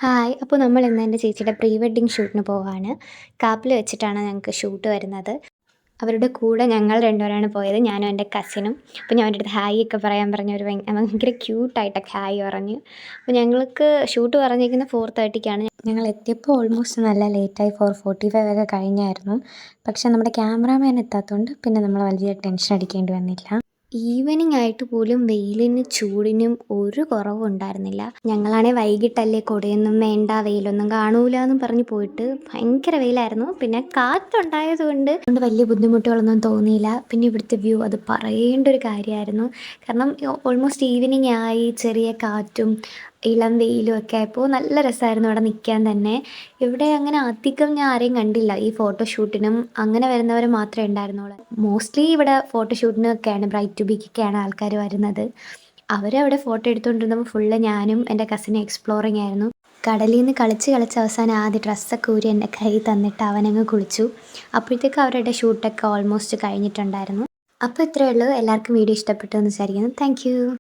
Hi. അപ്പോൾ നമ്മൾ ഇന്ന് എൻ്റെ ചേച്ചിയുടെ പ്രീ വെഡ്ഡിങ് ഷൂട്ടിന് പോവാണ്. കാപ്പിൽ വെച്ചിട്ടാണ് ഞങ്ങൾക്ക് ഷൂട്ട് വരുന്നത്. അവരുടെ കൂടെ ഞങ്ങൾ രണ്ടുപേരാണ് പോയത്. ഞാനും എൻ്റെ കസിനും. അപ്പോൾ ഞാൻ അവരുടെ അടുത്ത് ഹായ് ഒക്കെ പറയാൻ പറഞ്ഞു. ഒരു ഭയങ്കര ക്യൂട്ടായിട്ടൊക്കെ ഹായ് പറഞ്ഞു. അപ്പോൾ ഞങ്ങൾക്ക് ഷൂട്ട് പറഞ്ഞിരിക്കുന്നത് 4:30-ക്കാണ്. ഞങ്ങൾ എത്തിയപ്പോൾ ഓൾമോസ്റ്റ് നല്ല ലേറ്റായി. 4:45 ഒക്കെ കഴിഞ്ഞായിരുന്നു. പക്ഷേ നമ്മുടെ ക്യാമറാമാൻ എത്താത്തതുകൊണ്ട് പിന്നെ നമ്മൾ വലിയ ടെൻഷൻ അടിക്കേണ്ടി വന്നില്ല. ഈവനിങ് ആയിട്ട് പോലും വെയിലിന് ചൂടിനും ഒരു കുറവും ഉണ്ടായിരുന്നില്ല. ഞങ്ങളാണെങ്കിൽ വൈകിട്ടല്ലേ കുടയൊന്നും വേണ്ട, വെയിലൊന്നും കാണൂല എന്നും പറഞ്ഞ് പോയിട്ട് ഭയങ്കര വെയിലായിരുന്നു. പിന്നെ കാറ്റുണ്ടായതുകൊണ്ട് വലിയ ബുദ്ധിമുട്ടുകളൊന്നും തോന്നിയില്ല. പിന്നെ ഇവിടുത്തെ വ്യൂ അത് പറയേണ്ട ഒരു കാര്യമായിരുന്നു. കാരണം ഓൾമോസ്റ്റ് ഈവനിങ് ആയി, ചെറിയ കാറ്റും ഇളം വെയിലും ഒക്കെ ആയപ്പോൾ നല്ല രസമായിരുന്നു അവിടെ നിൽക്കാൻ തന്നെ. ഇവിടെ അങ്ങനെ അധികം ഞാൻ ആരെയും കണ്ടില്ല. ഈ ഫോട്ടോഷൂട്ടിനും അങ്ങനെ വരുന്നവർ മാത്രമേ ഉണ്ടായിരുന്നുള്ളൂ. മോസ്റ്റ്ലി ഇവിടെ ഫോട്ടോഷൂട്ടിനൊക്കെയാണ്, ബ്രൈറ്റ് ടു ബിക്കൊക്കെയാണ് ആൾക്കാർ വരുന്നത്. അവരവിടെ ഫോട്ടോ എടുത്തുകൊണ്ടിരുന്നപ്പോൾ ഫുള്ള് ഞാനും എൻ്റെ കസിനും എക്സ്പ്ലോറിങ് ആയിരുന്നു. കടലിൽ നിന്ന് കളിച്ച് കളിച്ച് അവസാനം ആദ്യം ഡ്രസ്സൊക്കെ ഊരി എൻ്റെ കൈ തന്നിട്ട് അവനങ്ങ് കുളിച്ചു. അപ്പോഴത്തേക്കും അവരുടെ ഷൂട്ടൊക്കെ ഓൾമോസ്റ്റ് കഴിഞ്ഞിട്ടുണ്ടായിരുന്നു. അപ്പോൾ ഇത്രയേ ഉള്ളൂ. എല്ലാവർക്കും വീഡിയോ ഇഷ്ടപ്പെട്ടു എന്ന് വിചാരിക്കുന്നു. Thank you.